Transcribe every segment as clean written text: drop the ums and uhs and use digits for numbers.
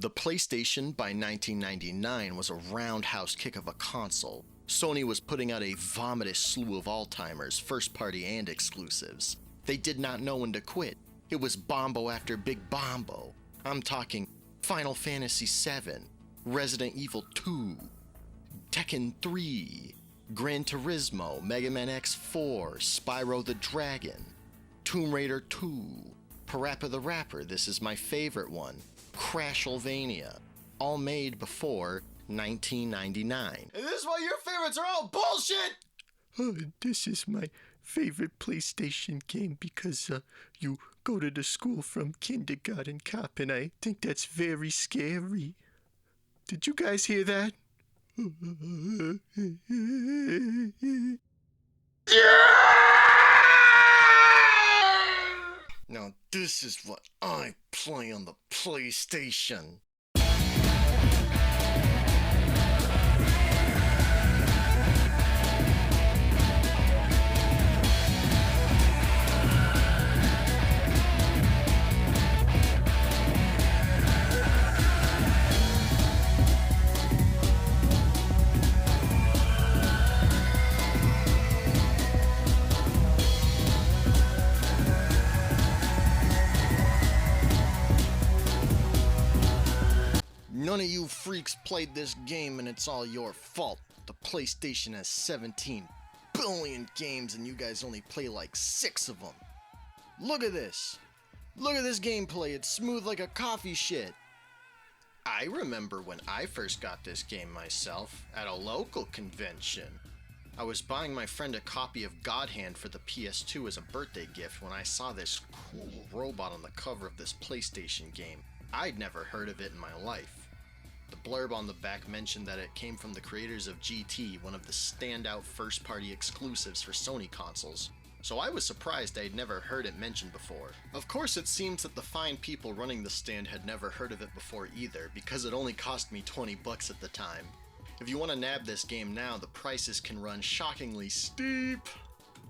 The PlayStation by 1999 was a roundhouse kick of a console. Sony was putting out a vomitous slew of all-timers, first-party and exclusives. They did not know when to quit. It was bombo after big bombo. I'm talking Final Fantasy VII, Resident Evil 2, Tekken 3, Gran Turismo, Mega Man X4, Spyro the Dragon, Tomb Raider 2, Parappa the Rapper, this is my favorite one, Crashylvania, all made before 1999. And this is why your favorites are all bullshit! This is my favorite PlayStation game because you go to the school from kindergarten cop, and I think that's very scary. Did you guys hear that? Now this is what I play on the PlayStation. None of you freaks played this game and it's all your fault. The PlayStation has 17 billion games and you guys only play like 6 of them. Look at this. Look at this gameplay, it's smooth like a coffee shit. I remember when I first got this game myself at a local convention. I was buying my friend a copy of God Hand for the PS2 as a birthday gift when I saw this cool robot on the cover of this PlayStation game. I'd never heard of it in my life. The blurb on the back mentioned that it came from the creators of GT, one of the standout first-party exclusives for Sony consoles, so I was surprised I'd never heard it mentioned before. Of course, it seems that the fine people running the stand had never heard of it before either, because it only cost me 20 bucks at the time. If you want to nab this game now, the prices can run shockingly steep.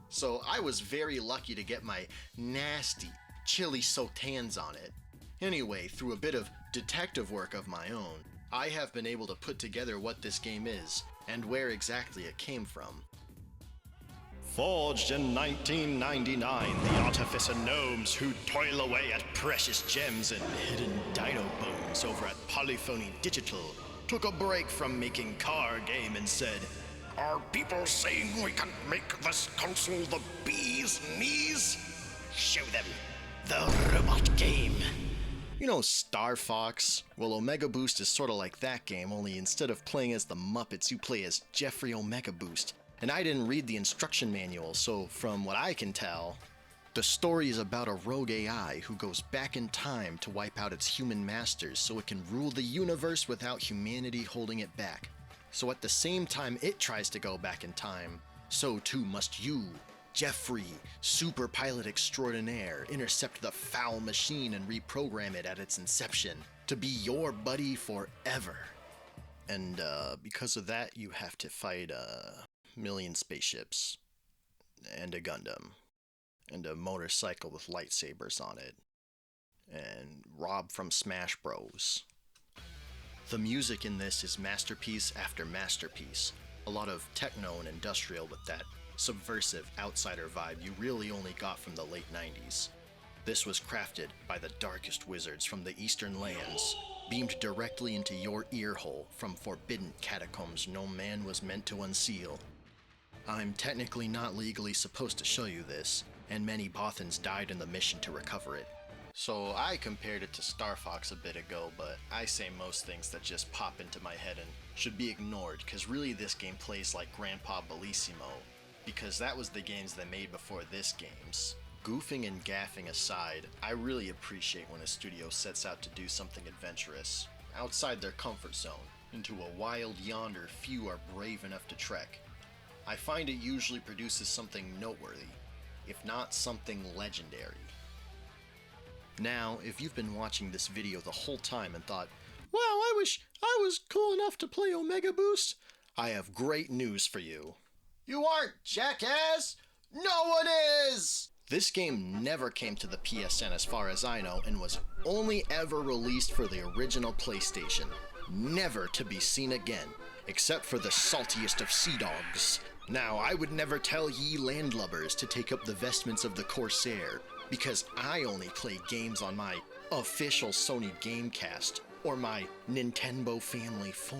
So I was very lucky to get my nasty chili sotans on it. Anyway, through a bit of detective work of my own, I have been able to put together what this game is, and where exactly it came from. Forged in 1999, the artificer gnomes who toil away at precious gems and hidden dino bones over at Polyphony Digital took a break from making car game and said, "Are people saying we can make this console the bee's knees? Show them the robot game." You know Star Fox? Well, Omega Boost is sorta like that game, only instead of playing as the Muppets, you play as Jeffrey Omega Boost. And I didn't read the instruction manual, so from what I can tell, the story is about a rogue AI who goes back in time to wipe out its human masters so it can rule the universe without humanity holding it back. So at the same time it tries to go back in time, so too must you, Jeffrey, super pilot extraordinaire, intercept the foul machine and reprogram it at its inception to be your buddy forever. And because of that, you have to fight a million spaceships, and a Gundam, and a motorcycle with lightsabers on it, and Rob from Smash Bros. The music in this is masterpiece after masterpiece. A lot of techno and industrial with that subversive outsider vibe you really only got from the late 90s. This was crafted by the darkest wizards from the eastern lands, beamed directly into your earhole from forbidden catacombs no man was meant to unseal. I'm technically not legally supposed to show you this, and many Bothans died in the mission to recover it. So I compared it to Star Fox a bit ago, but I say most things that just pop into my head and should be ignored, cause really this game plays like Grandpa Bellissimo, because that was the games they made before this games. Goofing and gaffing aside, I really appreciate when a studio sets out to do something adventurous, outside their comfort zone, into a wild yonder few are brave enough to trek. I find it usually produces something noteworthy, if not something legendary. Now, if you've been watching this video the whole time and thought, "Wow, I wish I was cool enough to play Omega Boost," I have great news for you. You aren't, jackass! No one is! This game never came to the PSN as far as I know and was only ever released for the original PlayStation. Never to be seen again, except for the saltiest of sea dogs. Now, I would never tell ye landlubbers to take up the vestments of the Corsair, because I only play games on my official Sony Gamecast, or my Nintendo Family 4.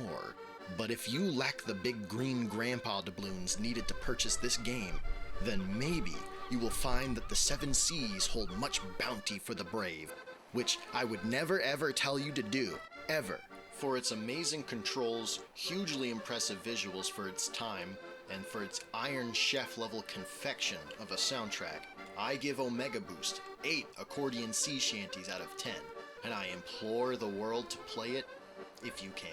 But if you lack the big green grandpa doubloons needed to purchase this game, then maybe you will find that the Seven Seas hold much bounty for the brave, which I would never ever tell you to do, ever. For its amazing controls, hugely impressive visuals for its time, and for its Iron Chef level confection of a soundtrack, I give Omega Boost 8 accordion sea shanties out of 10, and I implore the world to play it if you can.